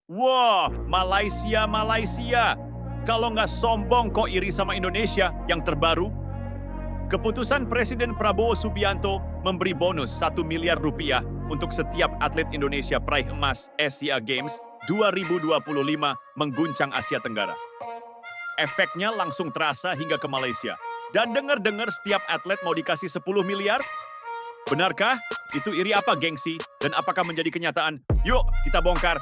Wah, Malaysia, Malaysia. Kalau nggak sombong kok iri sama Indonesia yang terbaru? Keputusan Presiden Prabowo Subianto memberi bonus 1 miliar rupiah untuk setiap atlet Indonesia peraih emas Asia Games 2025 mengguncang Asia Tenggara. Efeknya langsung terasa hingga ke Malaysia. Dan dengar-dengar setiap atlet mau dikasih 10 miliar? Benarkah? Itu iri apa, gengsi? Dan apakah menjadi kenyataan? Yuk, kita bongkar.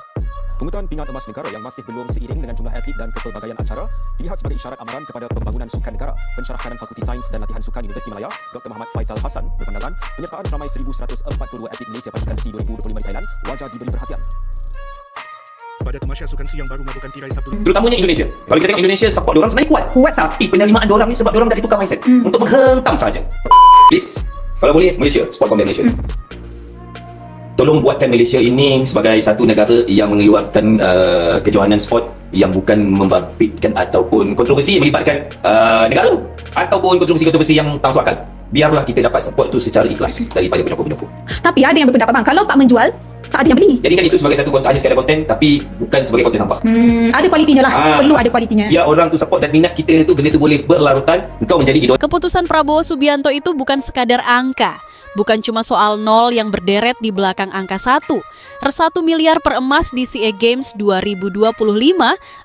Pengutuan pingat emas negara yang masih belum seiring dengan jumlah atlet dan kepelbagaian acara dilihat sebagai isyarat amaran kepada pembangunan sukan negara. Pensyarah Fakulti Sains dan Latihan Sukan Universiti Malaya, Dr. Muhammad Faisal Hassan berpandangan penyertaan ramai 1,142 atlet Malaysia pasukan SEA 2025 di Thailand wajar diberi perhatian. Pada Tamasya Sukan SEA yang baru melakukan tirai Sabtu. Terutamanya Indonesia. Kalau kita tengok Indonesia, support diorang sebenarnya kuat. Tapi penerimaan diorang ni sebab diorang tak ditukar mindset untuk menghentam saja. Please, kalau boleh Malaysia, support Komite Malaysia. Tolong buatkan Malaysia ini sebagai satu negara yang mengeluarkan kejohanan sport yang bukan membabitkan ataupun kontroversi yang melibatkan negara ataupun kontroversi yang tak masuk akal. Biarlah kita dapat support tu secara ikhlas daripada penyokong-penyokong. Tapi ada yang berpendapat bang, kalau tak menjual, tak ada yang beli. Jadikan itu sebagai satu konten, hanya sekadar konten, tapi bukan sebagai konten sampah. Ada kualitinya lah, perlu ada kualitinya. Ya, orang tu support dan minat kita tu, benda tu boleh berlarutan, engkau menjadi idola. Keputusan Prabowo Subianto itu bukan sekadar angka. Bukan cuma soal nol yang berderet di belakang angka 1. 1 miliar per emas di SEA Games 2025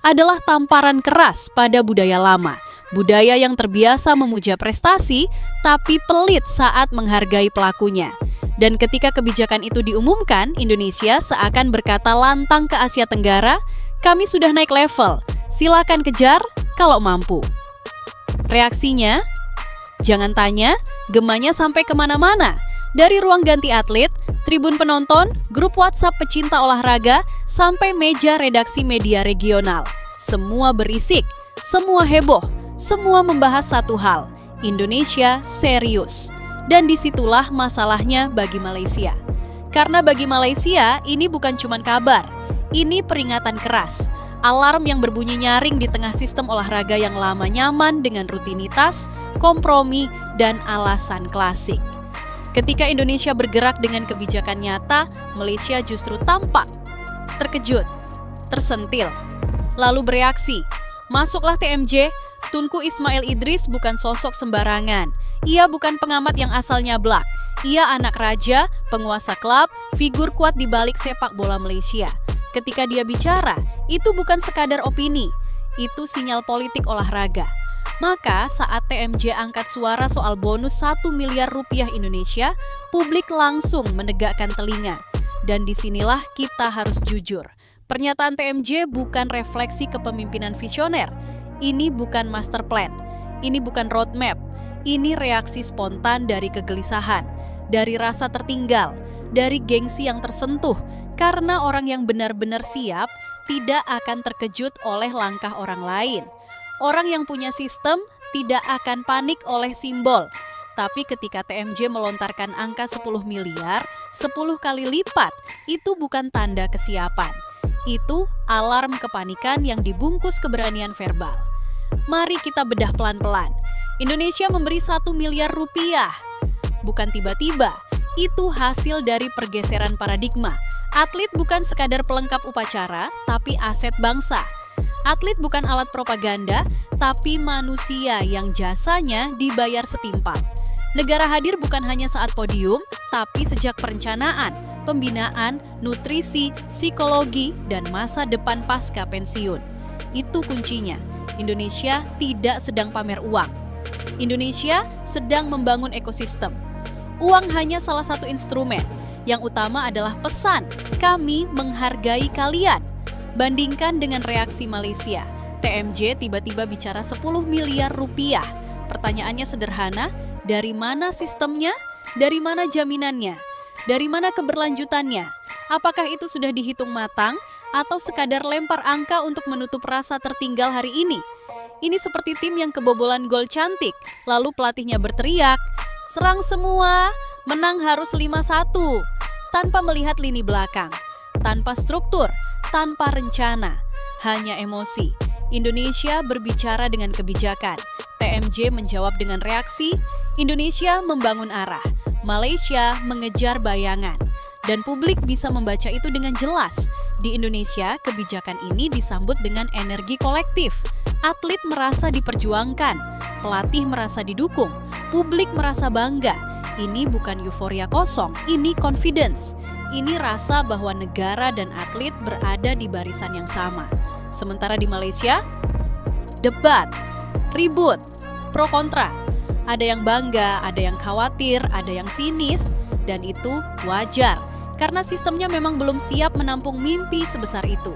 adalah tamparan keras pada budaya lama. Budaya yang terbiasa memuja prestasi, tapi pelit saat menghargai pelakunya. Dan ketika kebijakan itu diumumkan, Indonesia seakan berkata lantang ke Asia Tenggara, kami sudah naik level, silakan kejar kalau mampu. Reaksinya? Jangan tanya, gemanya sampai kemana-mana. Dari ruang ganti atlet, tribun penonton, grup WhatsApp pecinta olahraga, sampai meja redaksi media regional. Semua berisik, semua heboh, semua membahas satu hal, Indonesia serius. Dan disitulah masalahnya bagi Malaysia. Karena bagi Malaysia, ini bukan cuma kabar, ini peringatan keras. Alarm yang berbunyi nyaring di tengah sistem olahraga yang lama nyaman dengan rutinitas, kompromi, dan alasan klasik. Ketika Indonesia bergerak dengan kebijakan nyata, Malaysia justru tampak terkejut, tersentil, lalu bereaksi. Masuklah TMJ, Tunku Ismail Idris bukan sosok sembarangan. Ia bukan pengamat yang asal nyablak. Ia anak raja, penguasa klub, figur kuat di balik sepak bola Malaysia. Ketika dia bicara, itu bukan sekadar opini, itu sinyal politik olahraga. Maka saat TMJ angkat suara soal bonus 1 miliar rupiah Indonesia, publik langsung menegakkan telinga. Dan disinilah kita harus jujur. Pernyataan TMJ bukan refleksi kepemimpinan visioner. Ini bukan master plan. Ini bukan roadmap. Ini reaksi spontan dari kegelisahan, dari rasa tertinggal, dari gengsi yang tersentuh. Karena orang yang benar-benar siap tidak akan terkejut oleh langkah orang lain. Orang yang punya sistem tidak akan panik oleh simbol. Tapi ketika TMJ melontarkan angka 10 miliar, 10 kali lipat, itu bukan tanda kesiapan. Itu alarm kepanikan yang dibungkus keberanian verbal. Mari kita bedah pelan-pelan. Indonesia memberi 1 miliar rupiah. Bukan tiba-tiba, itu hasil dari pergeseran paradigma. Atlet bukan sekadar pelengkap upacara, tapi aset bangsa. Atlet bukan alat propaganda, tapi manusia yang jasanya dibayar setimpal. Negara hadir bukan hanya saat podium, tapi sejak perencanaan, pembinaan, nutrisi, psikologi, dan masa depan pasca pensiun. Itu kuncinya. Indonesia tidak sedang pamer uang. Indonesia sedang membangun ekosistem. Uang hanya salah satu instrumen. Yang utama adalah pesan, kami menghargai kalian. Bandingkan dengan reaksi Malaysia. TMJ tiba-tiba bicara 10 miliar rupiah. Pertanyaannya sederhana, dari mana sistemnya? Dari mana jaminannya? Dari mana keberlanjutannya? Apakah itu sudah dihitung matang atau sekadar lempar angka untuk menutup rasa tertinggal hari ini? Ini seperti tim yang kebobolan gol cantik, lalu pelatihnya berteriak, serang semua, menang harus 5-1, tanpa melihat lini belakang, tanpa struktur, tanpa rencana, hanya emosi. Indonesia berbicara dengan kebijakan, TMJ menjawab dengan reaksi, Indonesia membangun arah, Malaysia mengejar bayangan. Dan publik bisa membaca itu dengan jelas. Di Indonesia, kebijakan ini disambut dengan energi kolektif. Atlet merasa diperjuangkan, pelatih merasa didukung, publik merasa bangga. Ini bukan euforia kosong, ini confidence. Ini rasa bahwa negara dan atlet berada di barisan yang sama. Sementara di Malaysia, debat, ribut, pro kontra. Ada yang bangga, ada yang khawatir, ada yang sinis, dan itu wajar. Karena sistemnya memang belum siap menampung mimpi sebesar itu.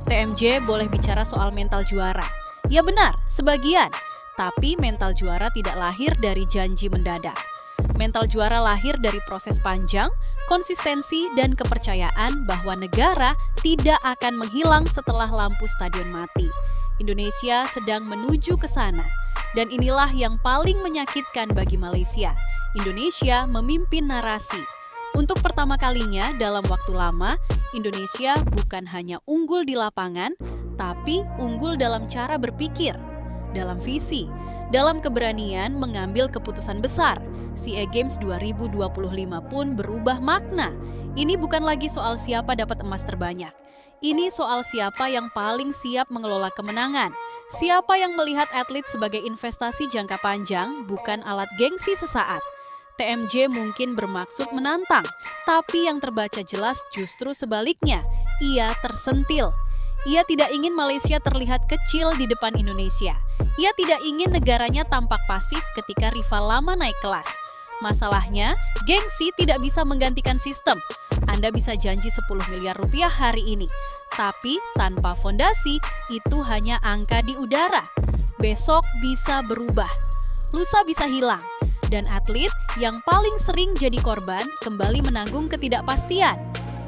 TMJ boleh bicara soal mental juara. Ya benar, sebagian. Tapi mental juara tidak lahir dari janji mendadak. Mental juara lahir dari proses panjang, konsistensi, dan kepercayaan bahwa negara tidak akan menghilang setelah lampu stadion mati. Indonesia sedang menuju ke sana. Dan inilah yang paling menyakitkan bagi Malaysia. Indonesia memimpin narasi. Untuk pertama kalinya dalam waktu lama, Indonesia bukan hanya unggul di lapangan, tapi unggul dalam cara berpikir, dalam visi, dalam keberanian mengambil keputusan besar. SEA Games 2025 pun berubah makna. Ini bukan lagi soal siapa dapat emas terbanyak. Ini soal siapa yang paling siap mengelola kemenangan. Siapa yang melihat atlet sebagai investasi jangka panjang, bukan alat gengsi sesaat. TMJ mungkin bermaksud menantang, tapi yang terbaca jelas justru sebaliknya. Ia tersentil. Ia tidak ingin Malaysia terlihat kecil di depan Indonesia. Ia tidak ingin negaranya tampak pasif ketika rival lama naik kelas. Masalahnya, gengsi tidak bisa menggantikan sistem. Anda bisa janji 10 miliar rupiah hari ini, tapi tanpa fondasi, itu hanya angka di udara. Besok bisa berubah, lusa bisa hilang. Dan atlet yang paling sering jadi korban kembali menanggung ketidakpastian.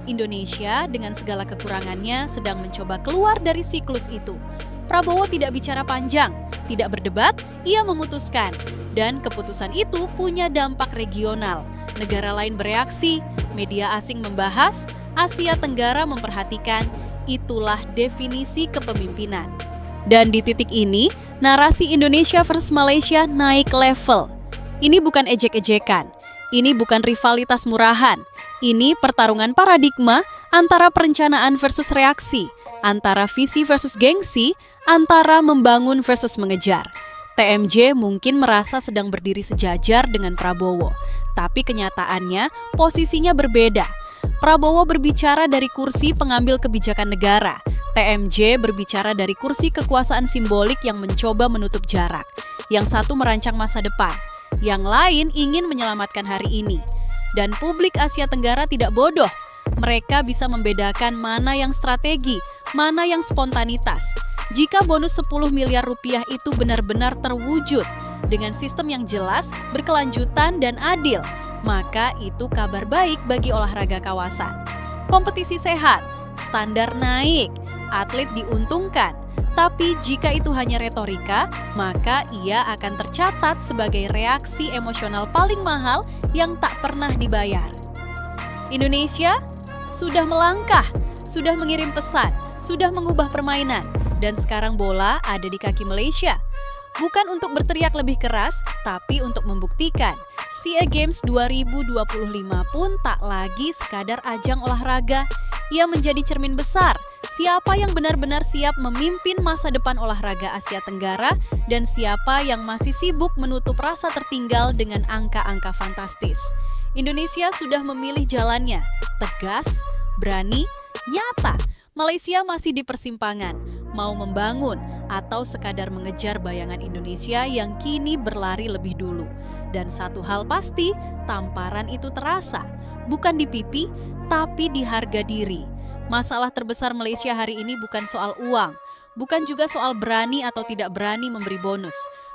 Indonesia dengan segala kekurangannya sedang mencoba keluar dari siklus itu. Prabowo tidak bicara panjang, tidak berdebat, ia memutuskan. Dan keputusan itu punya dampak regional. Negara lain bereaksi, media asing membahas, Asia Tenggara memperhatikan. Itulah definisi kepemimpinan. Dan di titik ini, narasi Indonesia versus Malaysia naik level. Ini bukan ejek-ejekan, ini bukan rivalitas murahan, ini pertarungan paradigma antara perencanaan versus reaksi, antara visi versus gengsi, antara membangun versus mengejar. TMJ mungkin merasa sedang berdiri sejajar dengan Prabowo, tapi kenyataannya posisinya berbeda. Prabowo berbicara dari kursi pengambil kebijakan negara, TMJ berbicara dari kursi kekuasaan simbolik yang mencoba menutup jarak. Yang satu merancang masa depan, yang lain ingin menyelamatkan hari ini. Dan publik Asia Tenggara tidak bodoh. Mereka bisa membedakan mana yang strategi, mana yang spontanitas. Jika bonus 10 miliar rupiah itu benar-benar terwujud dengan sistem yang jelas, berkelanjutan, dan adil, maka itu kabar baik bagi olahraga kawasan. Kompetisi sehat, standar naik, atlet diuntungkan. Tapi jika itu hanya retorika, maka ia akan tercatat sebagai reaksi emosional paling mahal yang tak pernah dibayar. Indonesia sudah melangkah, sudah mengirim pesan, sudah mengubah permainan, dan sekarang bola ada di kaki Malaysia. Bukan untuk berteriak lebih keras, tapi untuk membuktikan SEA Games 2025 pun tak lagi sekadar ajang olahraga. Ia menjadi cermin besar siapa yang benar-benar siap memimpin masa depan olahraga Asia Tenggara dan siapa yang masih sibuk menutup rasa tertinggal dengan angka-angka fantastis. Indonesia sudah memilih jalannya, tegas, berani, nyata. Malaysia masih di persimpangan, mau membangun atau sekadar mengejar bayangan Indonesia yang kini berlari lebih dulu. Dan satu hal pasti, tamparan itu terasa, bukan di pipi, tapi di harga diri. Masalah terbesar Malaysia hari ini bukan soal uang, bukan juga soal berani atau tidak berani memberi bonus.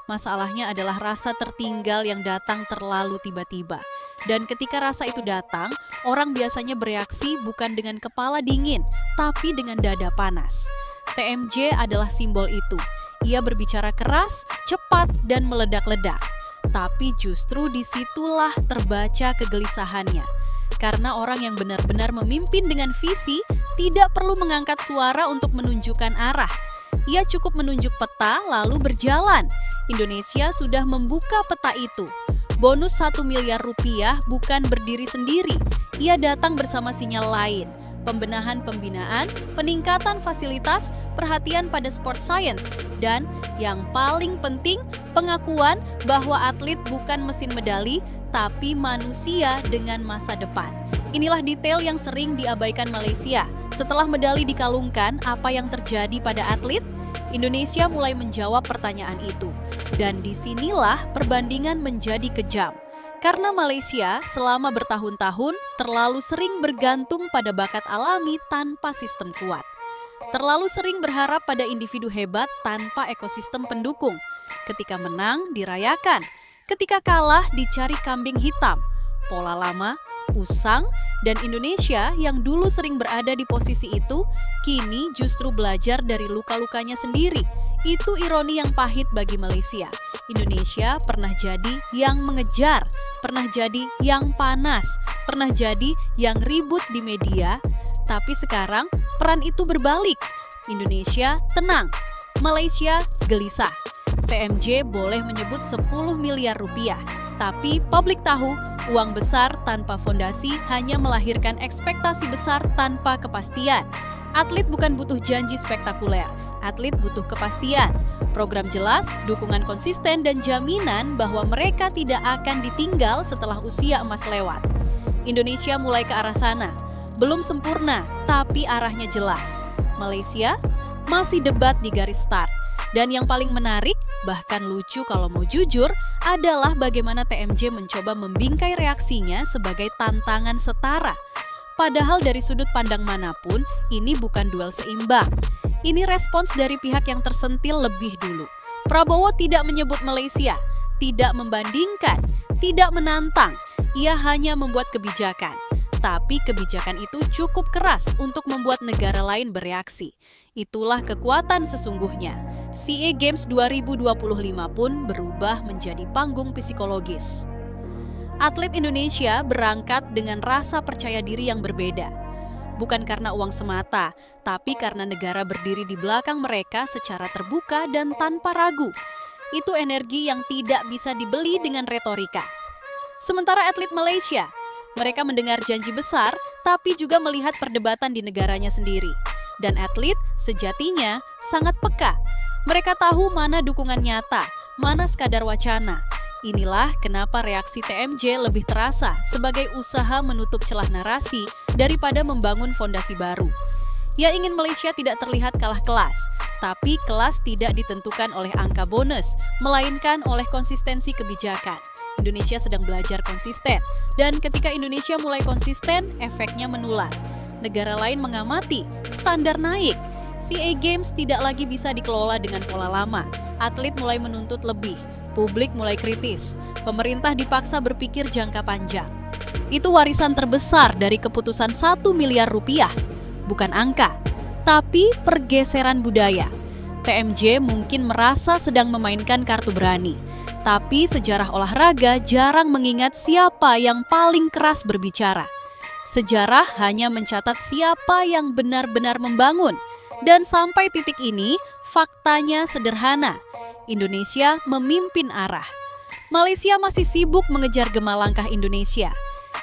Masalahnya adalah rasa tertinggal yang datang terlalu tiba-tiba. Dan ketika rasa itu datang, orang biasanya bereaksi bukan dengan kepala dingin, tapi dengan dada panas. TMJ adalah simbol itu. Ia berbicara keras, cepat, dan meledak-ledak. Tapi justru disitulah terbaca kegelisahannya. Karena orang yang benar-benar memimpin dengan visi tidak perlu mengangkat suara untuk menunjukkan arah. Ia cukup menunjuk peta lalu berjalan. Indonesia sudah membuka peta itu. bonus 1 miliar rupiah bukan berdiri sendiri. Ia datang bersama sinyal lain, pembenahan pembinaan, peningkatan fasilitas, perhatian pada sport science, dan yang paling penting, pengakuan bahwa atlet bukan mesin medali, tapi manusia dengan masa depan. Inilah detail yang sering diabaikan Malaysia. Setelah medali dikalungkan, apa yang terjadi pada atlet? Indonesia mulai menjawab pertanyaan itu. Dan disinilah perbandingan menjadi kejam. Karena Malaysia selama bertahun-tahun terlalu sering bergantung pada bakat alami tanpa sistem kuat. Terlalu sering berharap pada individu hebat tanpa ekosistem pendukung. Ketika menang, dirayakan. Ketika kalah, dicari kambing hitam. Pola lama, usang, dan Indonesia yang dulu sering berada di posisi itu, kini justru belajar dari luka-lukanya sendiri. Itu ironi yang pahit bagi Malaysia. Indonesia pernah jadi yang mengejar, pernah jadi yang panas, pernah jadi yang ribut di media, tapi sekarang peran itu berbalik. Indonesia tenang, Malaysia gelisah. TMJ boleh menyebut 10 miliar rupiah, tapi publik tahu uang besar tanpa fondasi hanya melahirkan ekspektasi besar tanpa kepastian. Atlet bukan butuh janji spektakuler, atlet butuh kepastian. Program jelas, dukungan konsisten, dan jaminan bahwa mereka tidak akan ditinggal setelah usia emas lewat. Indonesia mulai ke arah sana. Belum sempurna, tapi arahnya jelas. Malaysia masih debat di garis start. Dan yang paling menarik, bahkan lucu kalau mau jujur, adalah bagaimana TMJ mencoba membingkai reaksinya sebagai tantangan setara. Padahal dari sudut pandang manapun, ini bukan duel seimbang. Ini respons dari pihak yang tersentil lebih dulu. Prabowo tidak menyebut Malaysia, tidak membandingkan, tidak menantang. Ia hanya membuat kebijakan. Tapi kebijakan itu cukup keras untuk membuat negara lain bereaksi. Itulah kekuatan sesungguhnya. SEA Games 2025 pun berubah menjadi panggung psikologis. Atlet Indonesia berangkat dengan rasa percaya diri yang berbeda. Bukan karena uang semata, tapi karena negara berdiri di belakang mereka secara terbuka dan tanpa ragu. Itu energi yang tidak bisa dibeli dengan retorika. Sementara atlet Malaysia, mereka mendengar janji besar, tapi juga melihat perdebatan di negaranya sendiri. Dan atlet sejatinya sangat peka. Mereka tahu mana dukungan nyata, mana sekadar wacana. Inilah kenapa reaksi TMJ lebih terasa sebagai usaha menutup celah narasi daripada membangun fondasi baru. Ia ingin Malaysia tidak terlihat kalah kelas, tapi kelas tidak ditentukan oleh angka bonus, melainkan oleh konsistensi kebijakan. Indonesia sedang belajar konsisten, dan ketika Indonesia mulai konsisten, efeknya menular. Negara lain mengamati, standar naik. SEA Games tidak lagi bisa dikelola dengan pola lama. Atlet mulai menuntut lebih, publik mulai kritis, pemerintah dipaksa berpikir jangka panjang. Itu warisan terbesar dari keputusan 1 miliar rupiah. Bukan angka, tapi pergeseran budaya. TMJ mungkin merasa sedang memainkan kartu berani. Tapi sejarah olahraga jarang mengingat siapa yang paling keras berbicara. Sejarah hanya mencatat siapa yang benar-benar membangun. Dan sampai titik ini, faktanya sederhana. Indonesia memimpin arah. Malaysia masih sibuk mengejar gema langkah Indonesia.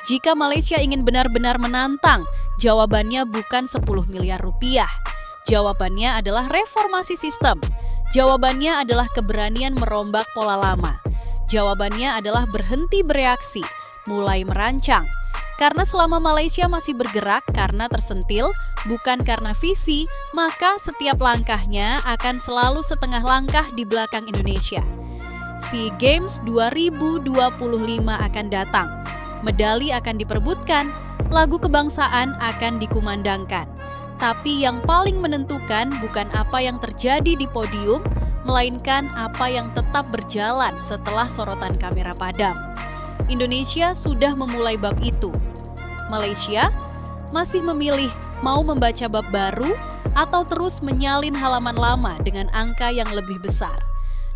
Jika Malaysia ingin benar-benar menantang, jawabannya bukan 10 miliar rupiah. Jawabannya adalah reformasi sistem. Jawabannya adalah keberanian merombak pola lama. Jawabannya adalah berhenti bereaksi, mulai merancang. Karena selama Malaysia masih bergerak karena tersentil, bukan karena visi, maka setiap langkahnya akan selalu setengah langkah di belakang Indonesia. SEA Games 2025 akan datang. Medali akan diperebutkan, lagu kebangsaan akan dikumandangkan. Tapi yang paling menentukan bukan apa yang terjadi di podium, melainkan apa yang tetap berjalan setelah sorotan kamera padam. Indonesia sudah memulai bab itu. Malaysia masih memilih mau membaca bab baru atau terus menyalin halaman lama dengan angka yang lebih besar.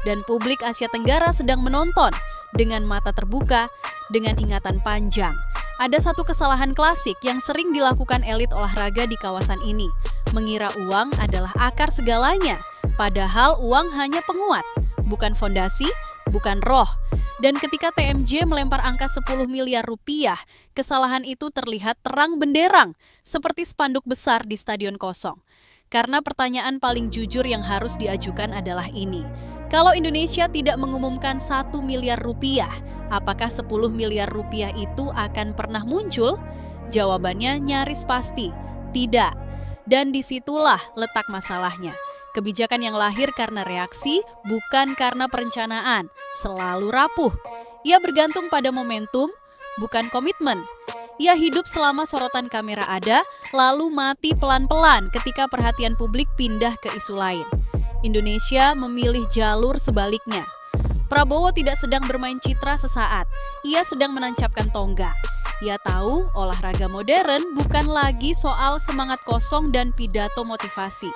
Dan publik Asia Tenggara sedang menonton dengan mata terbuka, dengan ingatan panjang. Ada satu kesalahan klasik yang sering dilakukan elit olahraga di kawasan ini, mengira uang adalah akar segalanya, padahal uang hanya penguat, bukan fondasi, bukan roh. Dan ketika TMJ melempar angka 10 miliar rupiah, kesalahan itu terlihat terang benderang, seperti spanduk besar di stadion kosong. Karena pertanyaan paling jujur yang harus diajukan adalah ini. Kalau Indonesia tidak mengumumkan 1 miliar rupiah, apakah 10 miliar rupiah itu akan pernah muncul? Jawabannya nyaris pasti, tidak. Dan disitulah letak masalahnya. Kebijakan yang lahir karena reaksi, bukan karena perencanaan, selalu rapuh. Ia bergantung pada momentum, bukan komitmen. Ia hidup selama sorotan kamera ada, lalu mati pelan-pelan ketika perhatian publik pindah ke isu lain. Indonesia memilih jalur sebaliknya. Prabowo tidak sedang bermain citra sesaat, ia sedang menancapkan tonggak. Ia tahu olahraga modern bukan lagi soal semangat kosong dan pidato motivasi.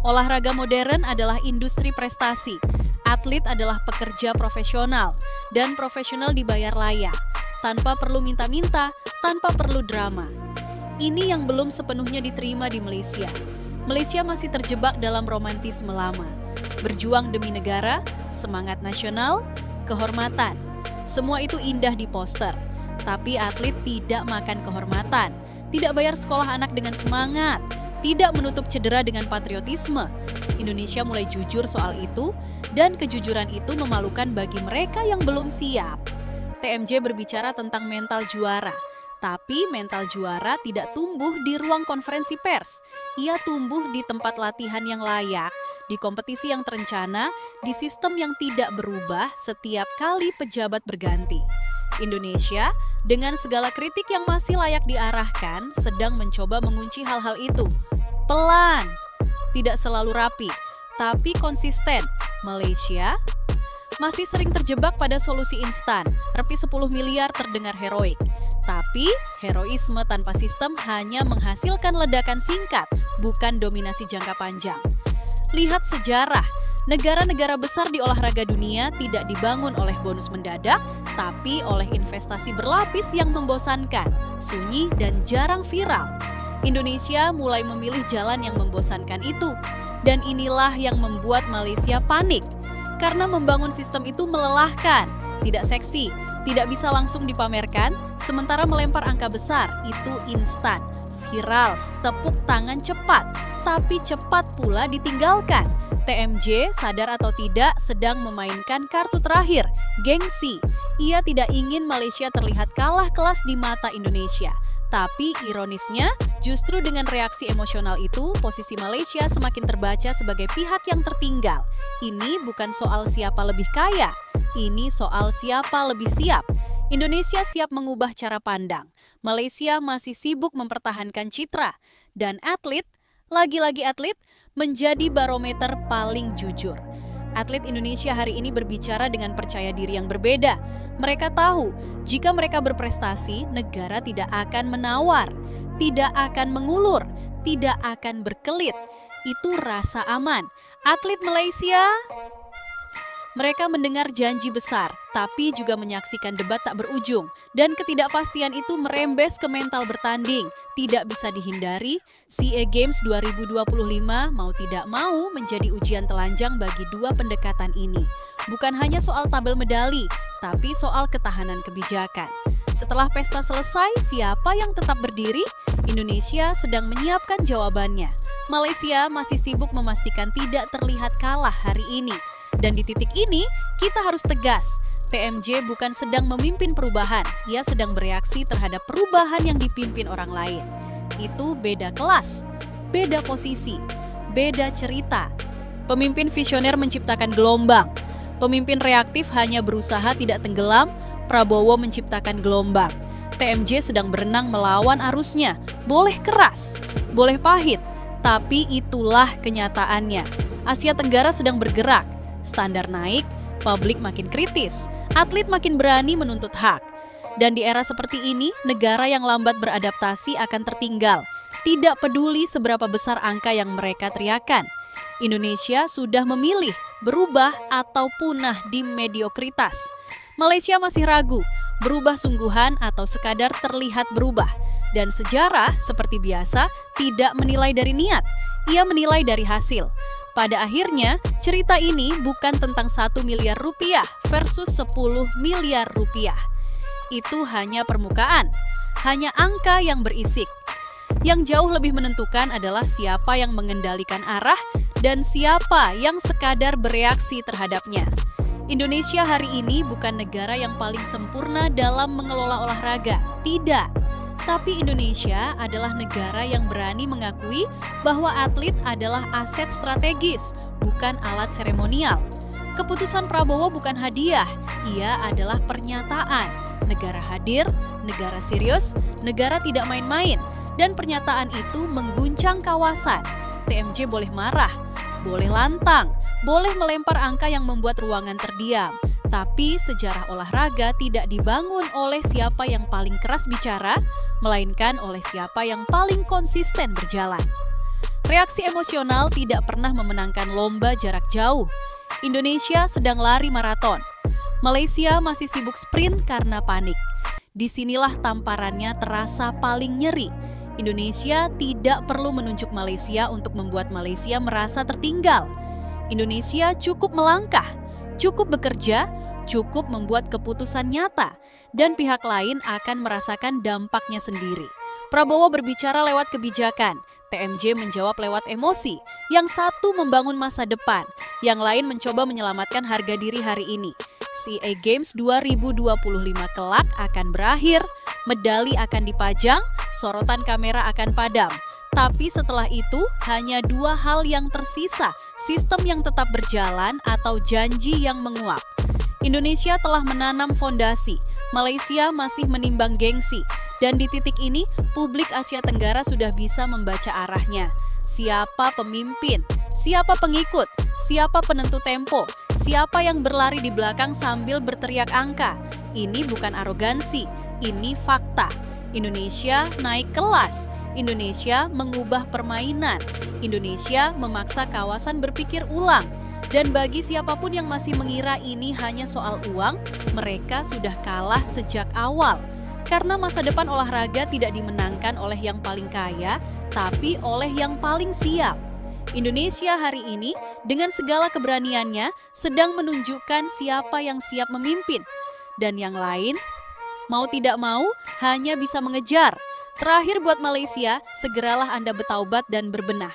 Olahraga modern adalah industri prestasi. Atlet adalah pekerja profesional, dan profesional dibayar layak, tanpa perlu minta-minta, tanpa perlu drama. Ini yang belum sepenuhnya diterima di Malaysia. Malaysia masih terjebak dalam romantisme lama. Berjuang demi negara, semangat nasional, kehormatan. Semua itu indah di poster. Tapi atlet tidak makan kehormatan, tidak bayar sekolah anak dengan semangat, tidak menutup cedera dengan patriotisme. Indonesia mulai jujur soal itu, dan kejujuran itu memalukan bagi mereka yang belum siap. TMJ berbicara tentang mental juara, tapi mental juara tidak tumbuh di ruang konferensi pers. Ia tumbuh di tempat latihan yang layak, di kompetisi yang terencana, di sistem yang tidak berubah setiap kali pejabat berganti. Indonesia, dengan segala kritik yang masih layak diarahkan, sedang mencoba mengunci hal-hal itu. Pelan, tidak selalu rapi, tapi konsisten. Malaysia masih sering terjebak pada solusi instan. Repi 10 miliar terdengar heroik. Tapi, heroisme tanpa sistem hanya menghasilkan ledakan singkat, bukan dominasi jangka panjang. Lihat sejarah. Negara-negara besar di olahraga dunia tidak dibangun oleh bonus mendadak, tapi oleh investasi berlapis yang membosankan, sunyi, dan jarang viral. Indonesia mulai memilih jalan yang membosankan itu, dan inilah yang membuat Malaysia panik. Karena membangun sistem itu melelahkan, tidak seksi, tidak bisa langsung dipamerkan, sementara melempar angka besar itu instan, viral, tepuk tangan cepat, tapi cepat pula ditinggalkan. TMJ, sadar atau tidak, sedang memainkan kartu terakhir, gengsi. Ia tidak ingin Malaysia terlihat kalah kelas di mata Indonesia. Tapi ironisnya, justru dengan reaksi emosional itu, posisi Malaysia semakin terbaca sebagai pihak yang tertinggal. Ini bukan soal siapa lebih kaya, ini soal siapa lebih siap. Indonesia siap mengubah cara pandang. Malaysia masih sibuk mempertahankan citra. Dan atlet, lagi-lagi atlet, menjadi barometer paling jujur. Atlet Indonesia hari ini berbicara dengan percaya diri yang berbeda. Mereka tahu, jika mereka berprestasi, negara tidak akan menawar, tidak akan mengulur, tidak akan berkelit. Itu rasa aman. Atlet Malaysia, mereka mendengar janji besar, tapi juga menyaksikan debat tak berujung. Dan ketidakpastian itu merembes ke mental bertanding. Tidak bisa dihindari, SEA Games 2025 mau tidak mau menjadi ujian telanjang bagi dua pendekatan ini. Bukan hanya soal tabel medali, tapi soal ketahanan kebijakan. Setelah pesta selesai, siapa yang tetap berdiri? Indonesia sedang menyiapkan jawabannya. Malaysia masih sibuk memastikan tidak terlihat kalah hari ini. Dan di titik ini, kita harus tegas. TMJ bukan sedang memimpin perubahan, ia sedang bereaksi terhadap perubahan yang dipimpin orang lain. Itu beda kelas, beda posisi, beda cerita. Pemimpin visioner menciptakan gelombang. Pemimpin reaktif hanya berusaha tidak tenggelam, Prabowo menciptakan gelombang. TMJ sedang berenang melawan arusnya. Boleh keras, boleh pahit, tapi itulah kenyataannya. Asia Tenggara sedang bergerak. Standar naik, publik makin kritis, atlet makin berani menuntut hak. Dan di era seperti ini, negara yang lambat beradaptasi akan tertinggal. Tidak peduli seberapa besar angka yang mereka teriakan. Indonesia sudah memilih berubah atau punah di mediokritas. Malaysia masih ragu, berubah sungguhan atau sekadar terlihat berubah. Dan sejarah, seperti biasa, tidak menilai dari niat, ia menilai dari hasil. Pada akhirnya, cerita ini bukan tentang 1 miliar rupiah versus 10 miliar rupiah. Itu hanya permukaan, hanya angka yang berisik. Yang jauh lebih menentukan adalah siapa yang mengendalikan arah dan siapa yang sekadar bereaksi terhadapnya. Indonesia hari ini bukan negara yang paling sempurna dalam mengelola olahraga, tidak. Tapi Indonesia adalah negara yang berani mengakui bahwa atlet adalah aset strategis, bukan alat seremonial. Keputusan Prabowo bukan hadiah, ia adalah pernyataan. Negara hadir, negara serius, negara tidak main-main, dan pernyataan itu mengguncang kawasan. TMJ boleh marah, boleh lantang, boleh melempar angka yang membuat ruangan terdiam. Tapi sejarah olahraga tidak dibangun oleh siapa yang paling keras bicara, melainkan oleh siapa yang paling konsisten berjalan. Reaksi emosional tidak pernah memenangkan lomba jarak jauh. Indonesia sedang lari maraton. Malaysia masih sibuk sprint karena panik. Disinilah tamparannya terasa paling nyeri. Indonesia tidak perlu menunjuk Malaysia untuk membuat Malaysia merasa tertinggal. Indonesia cukup melangkah, cukup bekerja, cukup membuat keputusan nyata, dan pihak lain akan merasakan dampaknya sendiri. Prabowo berbicara lewat kebijakan, TMJ menjawab lewat emosi, yang satu membangun masa depan, yang lain mencoba menyelamatkan harga diri hari ini. SEA Games 2025 kelak akan berakhir, medali akan dipajang, sorotan kamera akan padam. Tapi setelah itu, hanya 2 hal yang tersisa, sistem yang tetap berjalan atau janji yang menguap. Indonesia telah menanam fondasi, Malaysia masih menimbang gengsi, dan di titik ini, publik Asia Tenggara sudah bisa membaca arahnya. Siapa pemimpin, siapa pengikut, siapa penentu tempo, siapa yang berlari di belakang sambil berteriak angka. Ini bukan arogansi, ini fakta. Indonesia naik kelas, Indonesia mengubah permainan, Indonesia memaksa kawasan berpikir ulang. Dan bagi siapapun yang masih mengira ini hanya soal uang, mereka sudah kalah sejak awal. Karena masa depan olahraga tidak dimenangkan oleh yang paling kaya, tapi oleh yang paling siap. Indonesia hari ini dengan segala keberaniannya sedang menunjukkan siapa yang siap memimpin. Dan yang lain, mau tidak mau, hanya bisa mengejar. Terakhir buat Malaysia, segeralah Anda bertaubat dan berbenah.